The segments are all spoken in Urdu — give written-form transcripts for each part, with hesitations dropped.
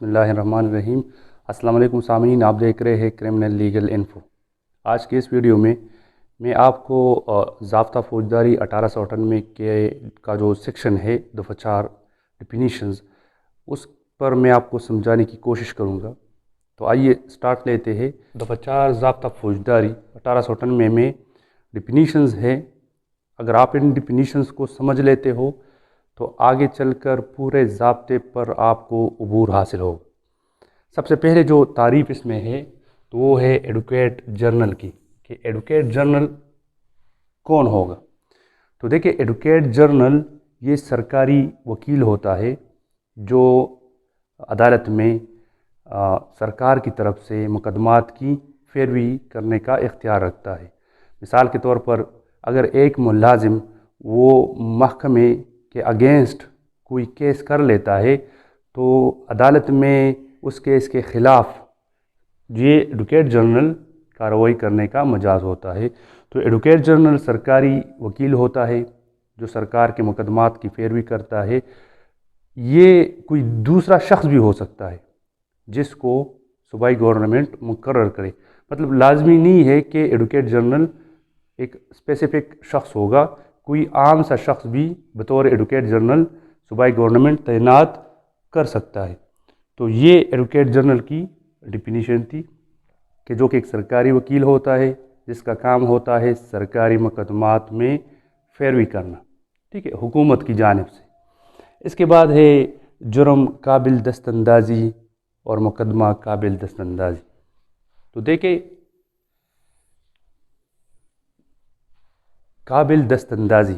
بسم اللہ الرحمن الرحیم۔ السلام علیکم سامعین، آپ دیکھ رہے ہیں کرمنل لیگل انفو۔ آج کے اس ویڈیو میں آپ کو ضابطہ فوجداری 1898 کا جو سیکشن ہے دفعہ 4 ڈیفینیشنز، اس پر میں آپ کو سمجھانے کی کوشش کروں گا۔ تو آئیے سٹارٹ لیتے ہیں۔ دفعہ 4 ضابطہ فوجداری 1898 میں ڈیفینیشنز ہیں۔ اگر آپ ان ڈیفینیشنز کو سمجھ لیتے ہو تو آگے چل کر پورے ضابطے پر آپ کو عبور حاصل ہوگا۔ سب سے پہلے جو تعریف اس میں ہے تو وہ ہے ایڈوکیٹ جرنل کی، کہ ایڈوکیٹ جرنل کون ہوگا۔ تو دیکھیں، ایڈوکیٹ جرنل یہ سرکاری وکیل ہوتا ہے جو عدالت میں سرکار کی طرف سے مقدمات کی پیروی کرنے کا اختیار رکھتا ہے۔ مثال کے طور پر اگر ایک ملازم وہ محکمے کے اگینسٹ کوئی کیس کر لیتا ہے تو عدالت میں اس کیس کے خلاف یہ ایڈوکیٹ جرنل کارروائی کرنے کا مجاز ہوتا ہے۔ تو ایڈوکیٹ جرنل سرکاری وکیل ہوتا ہے جو سرکار کے مقدمات کی پیروی کرتا ہے۔ یہ کوئی دوسرا شخص بھی ہو سکتا ہے جس کو صوبائی گورنمنٹ مقرر کرے، مطلب لازمی نہیں ہے کہ ایڈوکیٹ جرنل ایک اسپیسیفک شخص ہوگا، کوئی عام سا شخص بھی بطور ایڈوکیٹ جرنل صوبائی گورنمنٹ تعینات کر سکتا ہے۔ تو یہ ایڈوکیٹ جرنل کی ڈیفینیشن تھی کہ جو کہ ایک سرکاری وکیل ہوتا ہے جس کا کام ہوتا ہے سرکاری مقدمات میں پیروی کرنا، ٹھیک ہے، حکومت کی جانب سے۔ اس کے بعد ہے جرم قابل دست اندازی اور مقدمہ قابل دست اندازی۔ تو دیکھیں، قابل دست اندازی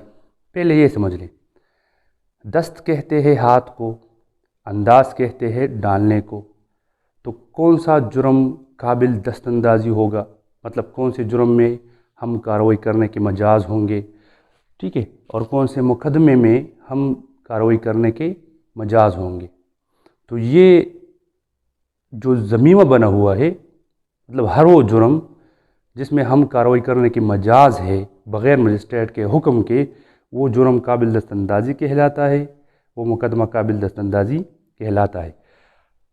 پہلے یہ سمجھ لیں، دست کہتے ہیں ہاتھ کو، انداز کہتے ہیں ڈالنے کو۔ تو کون سا جرم قابل دست اندازی ہوگا، مطلب کون سے جرم میں ہم کارروائی کرنے کے مجاز ہوں گے، ٹھیک ہے، اور کون سے مقدمے میں ہم کارروائی کرنے کے مجاز ہوں گے۔ تو یہ جو ضمیمہ بنا ہوا ہے، مطلب ہر وہ جرم جس میں ہم کارروائی کرنے کے مجاز ہے بغیر مجسٹریٹ کے حکم کے، وہ جرم قابل دست اندازی کہلاتا ہے، وہ مقدمہ قابل دست اندازی کہلاتا ہے۔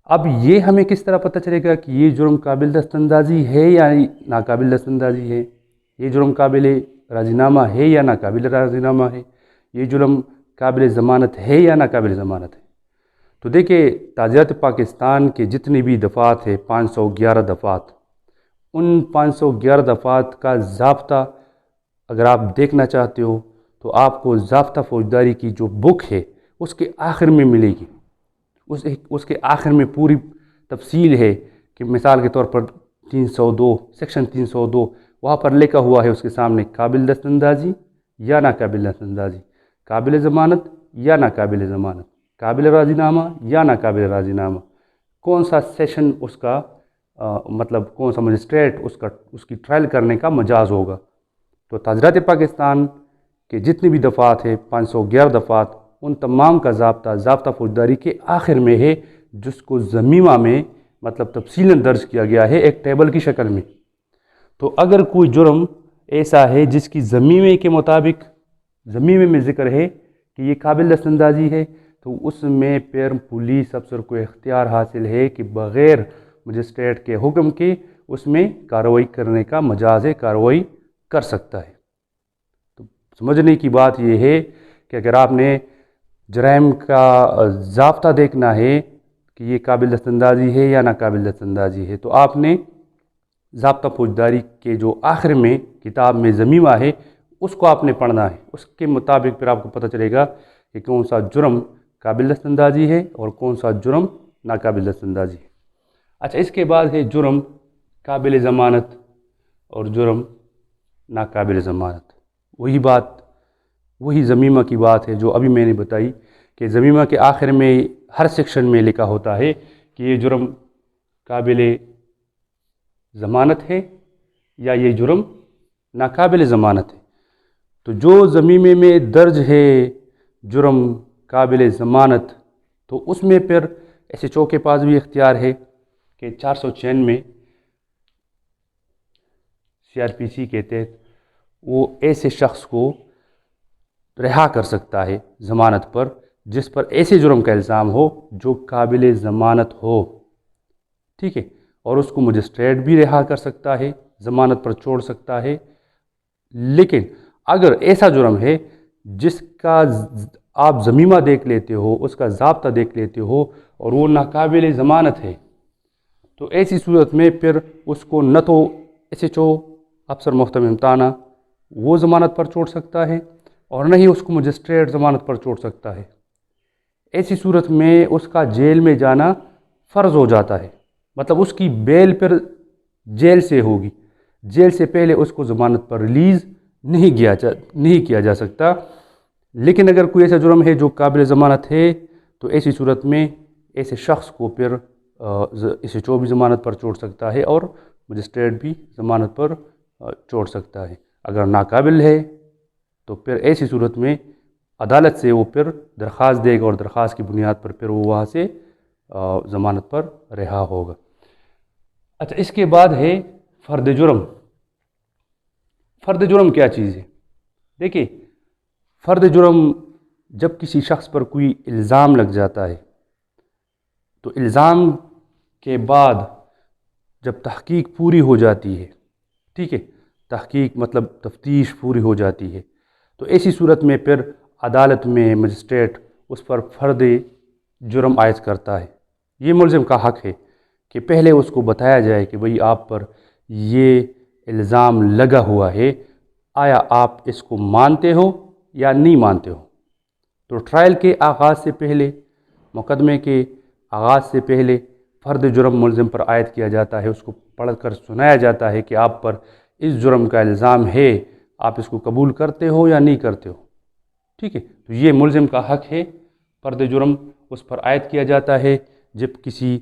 اب یہ ہمیں کس طرح پتہ چلے گا کہ یہ جرم قابل دست اندازی ہے یا ناقابل دست اندازی ہے، یہ جرم قابل راضی نامہ ہے یا ناقابل راضی نامہ ہے، یہ جرم قابل ضمانت ہے یا ناقابل ضمانت ہے؟ تو دیکھیں، تعزیرات پاکستان کے جتنی بھی دفعات ہیں، 511 دفعات، ان 511 دفعات کا ضابطہ اگر آپ دیکھنا چاہتے ہو تو آپ کو ضابطہ فوجداری کی جو بک ہے اس کے آخر میں ملے گی۔ اس کے آخر میں پوری تفصیل ہے کہ مثال کے طور پر 302 سیکشن 302 وہاں پر لکھا ہوا ہے، اس کے سامنے قابل دست اندازی یا ناقابل دست اندازی، قابل ضمانت یا ناقابل ضمانت، قابل راضی نامہ یا ناقابل راضی نامہ، کون سا سیشن اس کا مطلب کون سا مجسٹریٹ اس کی ٹرائل کرنے کا مجاز ہوگا۔ تو تعزیرات پاکستان کے جتنی بھی دفعات ہیں، 511 دفعات، ان تمام کا ضابطہ فوجداری کے آخر میں ہے، جس کو ضمیمہ میں مطلب تفصیلاً درج کیا گیا ہے ایک ٹیبل کی شکل میں۔ تو اگر کوئی جرم ایسا ہے جس کی ضمیمے کے مطابق ضمیمے میں ذکر ہے کہ یہ قابل دست اندازی ہے، تو اس میں پھر پولیس افسر کو اختیار حاصل ہے کہ بغیر مجسٹریٹ کے حکم کے اس میں کارروائی کرنے کا مجاز ہے، کارروائی کر سکتا ہے۔ تو سمجھنے کی بات یہ ہے کہ اگر آپ نے جرائم کا ضابطہ دیکھنا ہے کہ یہ قابل دست اندازی ہے یا ناقابل دست اندازی ہے، تو آپ نے ضابطہ فوجداری کے جو آخر میں کتاب میں ضمیمہ ہے اس کو آپ نے پڑھنا ہے۔ اس کے مطابق پھر آپ کو پتہ چلے گا کہ کون سا جرم قابل دست اندازی ہے اور کون سا جرم ناقابل دست اندازی ہے۔ اچھا، اس کے بعد ہے جرم قابل ضمانت اور جرم ناقابل ضمانت۔ وہی ضمیمہ کی بات ہے جو ابھی میں نے بتائی کہ ضمیمہ کے آخر میں ہر سیکشن میں لکھا ہوتا ہے کہ یہ جرم قابل ضمانت ہے یا یہ جرم ناقابل ضمانت ہے۔ تو جو ضمیمے میں درج ہے جرم قابل ضمانت، تو اس میں پھر ایسے ایچ او کے پاس بھی اختیار ہے کہ 406 میں CRPC کے تحت وہ ایسے شخص کو رہا کر سکتا ہے ضمانت پر جس پر ایسے جرم کا الزام ہو جو قابل ضمانت ہو، ٹھیک ہے، اور اس کو مجسٹریٹ بھی رہا کر سکتا ہے، ضمانت پر چھوڑ سکتا ہے۔ لیکن اگر ایسا جرم ہے جس کا آپ ضمیمہ دیکھ لیتے ہو، اس کا ضابطہ دیکھ لیتے ہو اور وہ ناقابل ضمانت ہے، تو ایسی صورت میں پھر اس کو نہ تو ایس ایچ او افسر محتم امتحانہ وہ ضمانت پر چھوڑ سکتا ہے اور نہ ہی اس کو مجسٹریٹ ضمانت پر چھوڑ سکتا ہے۔ ایسی صورت میں اس کا جیل میں جانا فرض ہو جاتا ہے، مطلب اس کی بیل پھر جیل سے ہوگی، جیل سے پہلے اس کو ضمانت پر ریلیز نہیں کیا جا سکتا۔ لیکن اگر کوئی ایسا جرم ہے جو قابل ضمانت ہے تو ایسی صورت میں ایسے شخص کو پھر ایس ایچ او بھی ضمانت پر چھوڑ سکتا ہے اور مجسٹریٹ بھی ضمانت پر چھوڑ سکتا ہے۔ اگر ناقابل ہے تو پھر ایسی صورت میں عدالت سے وہ پھر درخواست دے گا اور درخواست کی بنیاد پر پھر وہ وہاں سے ضمانت پر رہا ہوگا۔ اچھا، اس کے بعد ہے فرد جرم۔ فرد جرم کیا چیز ہے؟ دیکھیے، فرد جرم جب کسی شخص پر کوئی الزام لگ جاتا ہے تو الزام کے بعد جب تحقیق پوری ہو جاتی ہے، ٹھیک ہے، تحقیق مطلب تفتیش پوری ہو جاتی ہے، تو ایسی صورت میں پھر عدالت میں مجسٹریٹ اس پر فرد جرم عائد کرتا ہے۔ یہ ملزم کا حق ہے کہ پہلے اس کو بتایا جائے کہ بھئی آپ پر یہ الزام لگا ہوا ہے، آیا آپ اس کو مانتے ہو یا نہیں مانتے ہو؟ تو ٹرائل کے آغاز سے پہلے، مقدمے کے آغاز سے پہلے فرد جرم ملزم پر عائد کیا جاتا ہے، اس کو پڑھ کر سنایا جاتا ہے کہ آپ پر اس جرم کا الزام ہے، آپ اس کو قبول کرتے ہو یا نہیں کرتے ہو، ٹھیک ہے۔ تو یہ ملزم کا حق ہے، فرد جرم اس پر عائد کیا جاتا ہے جب کسی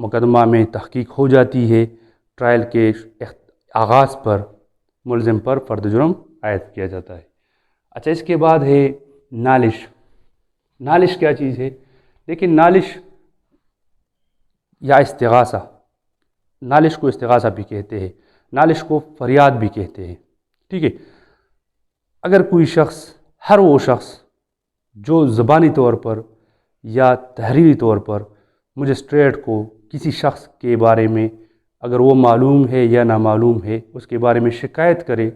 مقدمہ میں تحقیق ہو جاتی ہے، ٹرائل کے آغاز پر ملزم پر فرد جرم عائد کیا جاتا ہے۔ اچھا، اس کے بعد ہے نالش۔ نالش کیا چیز ہے؟ لیکن نالش یا استغاثہ، نالش کو استغاثہ بھی کہتے ہیں، نالش کو فریاد بھی کہتے ہیں، ٹھیک ہے۔ اگر کوئی شخص، ہر وہ شخص جو زبانی طور پر یا تحریری طور پر مجسٹریٹ کو کسی شخص کے بارے میں اگر وہ معلوم ہے یا نامعلوم ہے اس کے بارے میں شکایت کرے،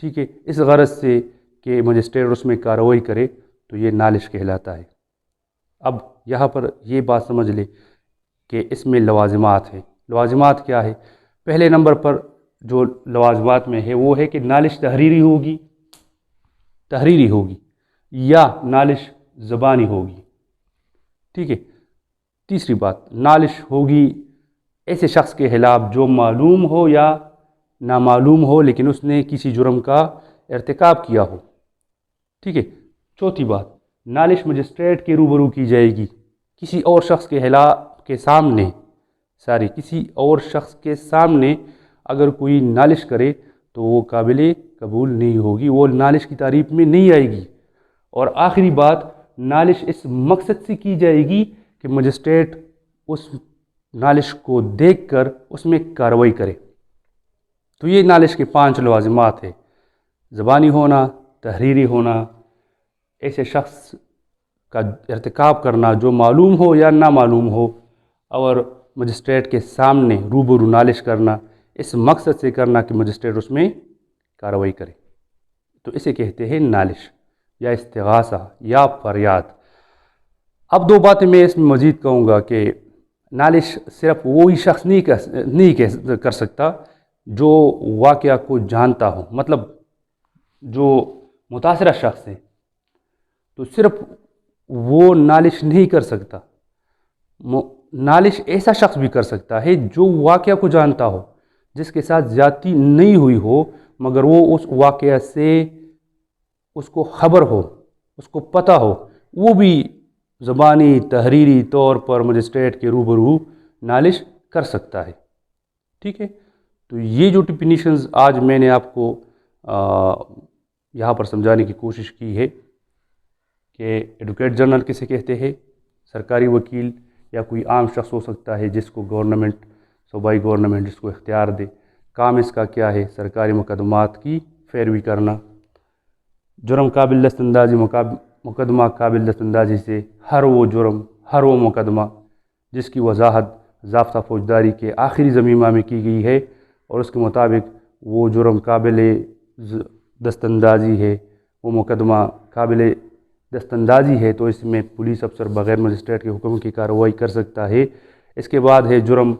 ٹھیک ہے، اس غرض سے کہ مجسٹریٹ اس میں کارروائی کرے، تو یہ نالش کہلاتا ہے۔ اب یہاں پر یہ بات سمجھ لے کہ اس میں لوازمات ہیں۔ لوازمات کیا ہے؟ پہلے نمبر پر جو لوازمات میں ہے وہ ہے کہ نالش تحریری ہوگی یا نالش زبانی ہوگی، ٹھیک ہے۔ تیسری بات، نالش ہوگی ایسے شخص کے خلاف جو معلوم ہو یا نامعلوم ہو لیکن اس نے کسی جرم کا ارتکاب کیا ہو، ٹھیک ہے۔ چوتھی بات، نالش مجسٹریٹ کے روبرو کی جائے گی، کسی اور شخص کے خلاف کسی اور شخص کے سامنے اگر کوئی نالش کرے تو وہ قابل قبول نہیں ہوگی، وہ نالش کی تعریف میں نہیں آئے گی۔ اور آخری بات، نالش اس مقصد سے کی جائے گی کہ مجسٹریٹ اس نالش کو دیکھ کر اس میں کارروائی کرے۔ تو یہ نالش کے 5 لوازمات ہیں: زبانی ہونا، تحریری ہونا، ایسے شخص کا ارتکاب کرنا جو معلوم ہو یا نامعلوم ہو، اور مجسٹریٹ کے سامنے روبرو نالش کرنا، اس مقصد سے کرنا کہ مجسٹریٹ اس میں کارروائی کرے، تو اسے کہتے ہیں نالش یا استغاثہ یا فریاد۔ اب 2 باتیں میں اس میں مزید کہوں گا کہ نالش صرف وہی شخص نہیں کر سکتا جو واقعہ کو جانتا ہو، مطلب جو متاثرہ شخص ہے تو صرف وہ نالش نہیں کر سکتا، نالش ایسا شخص بھی کر سکتا ہے جو واقعہ کو جانتا ہو، جس کے ساتھ زیادتی نہیں ہوئی ہو مگر وہ اس واقعہ سے اس کو خبر ہو، اس کو پتہ ہو، وہ بھی زبانی تحریری طور پر مجسٹریٹ کے روبرو نالش کر سکتا ہے، ٹھیک ہے۔ تو یہ جو ڈیفینیشنز آج میں نے آپ کو یہاں پر سمجھانے کی کوشش کی ہے کہ ایڈوکیٹ جنرل کسے کہتے ہیں، سرکاری وکیل یا کوئی عام شخص ہو سکتا ہے جس کو گورنمنٹ، صوبائی گورنمنٹ جس کو اختیار دے، کام اس کا کیا ہے؟ سرکاری مقدمات کی پیروی کرنا۔ جرم قابل دست اندازی مقدمہ قابل دست اندازی سے ہر وہ جرم، ہر وہ مقدمہ جس کی وضاحت ضابطہ فوجداری کے آخری ضمیمہ میں کی گئی ہے اور اس کے مطابق وہ جرم قابل دست اندازی ہے، وہ مقدمہ قابل دست اندازی ہے، تو اس میں پولیس افسر بغیر مجسٹریٹ کے حکم کی کارروائی کر سکتا ہے۔ اس کے بعد ہے جرم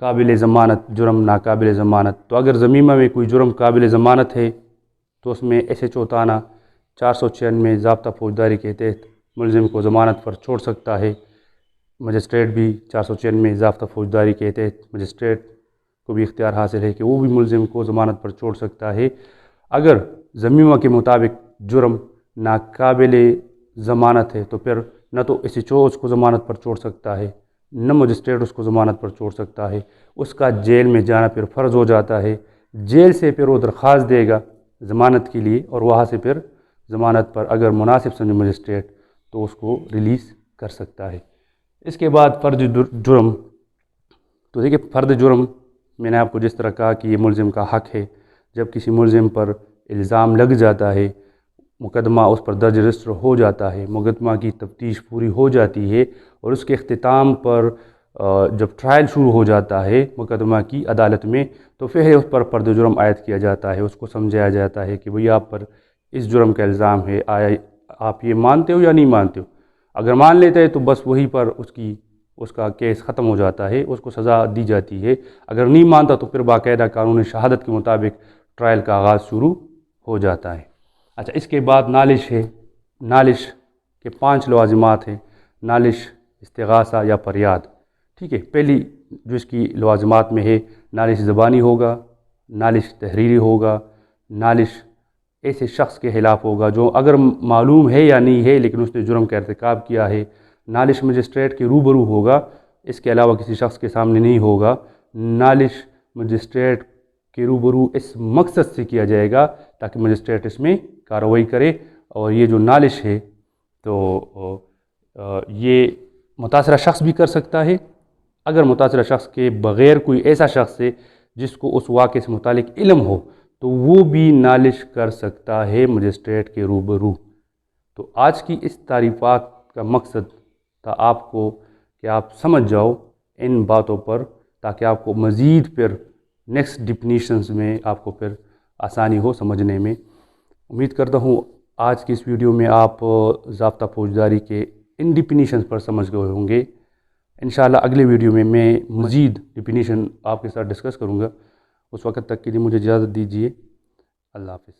قابل ضمانت، جرم ناقابل ضمانت۔ تو اگر ضمیمہ میں کوئی جرم قابل ضمانت ہے تو اس میں SHO تھانہ 496 ضابطہ فوجداری کے تحت ملزم کو ضمانت پر چھوڑ سکتا ہے۔ مجسٹریٹ بھی 496 ضابطہ فوجداری کے تحت مجسٹریٹ کو بھی اختیار حاصل ہے کہ وہ بھی ملزم کو ضمانت پر چھوڑ سکتا ہے۔ اگر ضمیمہ کے مطابق جرم ناقابل ضمانت ہے تو پھر نہ تو SHO اس کو ضمانت پر چھوڑ سکتا ہے، نہ مجسٹریٹ اس کو ضمانت پر چھوڑ سکتا ہے، اس کا جیل میں جانا پھر فرض ہو جاتا ہے۔ جیل سے پھر وہ درخواست دے گا ضمانت کے لیے اور وہاں سے پھر ضمانت پر اگر مناسب سمجھے مجسٹریٹ تو اس کو ریلیز کر سکتا ہے۔ اس کے بعد فرد جرم، تو دیکھیے فرد جرم میں نے آپ کو جس طرح کہا کہ یہ ملزم کا حق ہے، جب کسی ملزم پر الزام لگ جاتا ہے، مقدمہ اس پر درج رجسٹر ہو جاتا ہے، مقدمہ کی تفتیش پوری ہو جاتی ہے اور اس کے اختتام پر جب ٹرائل شروع ہو جاتا ہے مقدمہ کی عدالت میں، تو پھر اس پر فرد جرم عائد کیا جاتا ہے، اس کو سمجھایا جاتا ہے کہ بھئی آپ پر اس جرم کا الزام ہے، آیا آپ یہ مانتے ہو یا نہیں مانتے ہو؟ اگر مان لیتے ہیں تو بس وہیں پر اس کا کیس ختم ہو جاتا ہے، اس کو سزا دی جاتی ہے۔ اگر نہیں مانتا تو پھر باقاعدہ قانون شہادت کے مطابق ٹرائل کا آغاز شروع ہو جاتا ہے۔ اچھا، اس کے بعد نالش ہے۔ نالش کے 5 لوازمات ہیں: نالش، استغاثہ یا فریاد۔ ٹھیک ہے، پہلی جو اس کی لوازمات میں ہے، نالش زبانی ہوگا، نالش تحریری ہوگا، نالش ایسے شخص کے خلاف ہوگا جو اگر معلوم ہے یا نہیں ہے لیکن اس نے جرم کا ارتکاب کیا ہے، نالش مجسٹریٹ کے روبرو ہوگا، اس کے علاوہ کسی شخص کے سامنے نہیں ہوگا، نالش مجسٹریٹ کے روبرو اس مقصد سے کیا جائے گا تاکہ مجسٹریٹ اس میں کارروائی کرے، اور یہ جو نالش ہے تو یہ متاثرہ شخص بھی کر سکتا ہے۔ اگر متاثرہ شخص کے بغیر کوئی ایسا شخص ہے جس کو اس واقعے سے متعلق علم ہو تو وہ بھی نالش کر سکتا ہے مجسٹریٹ کے روبرو۔ تو آج کی اس تعریفات کا مقصد تھا آپ کو کہ آپ سمجھ جاؤ ان باتوں پر تاکہ آپ کو مزید پھر نیکسٹ ڈیفینیشنز میں آپ کو پھر آسانی ہو سمجھنے میں۔ امید کرتا ہوں آج کی اس ویڈیو میں آپ ضابطہ فوجداری کے ان ڈیفینیشنز پر سمجھ گئے ہوں گے۔ انشاءاللہ اگلے ویڈیو میں مزید ڈیفینیشن آپ کے ساتھ ڈسکس کروں گا۔ اس وقت تک کے لیے مجھے اجازت دیجیے۔ اللہ حافظ۔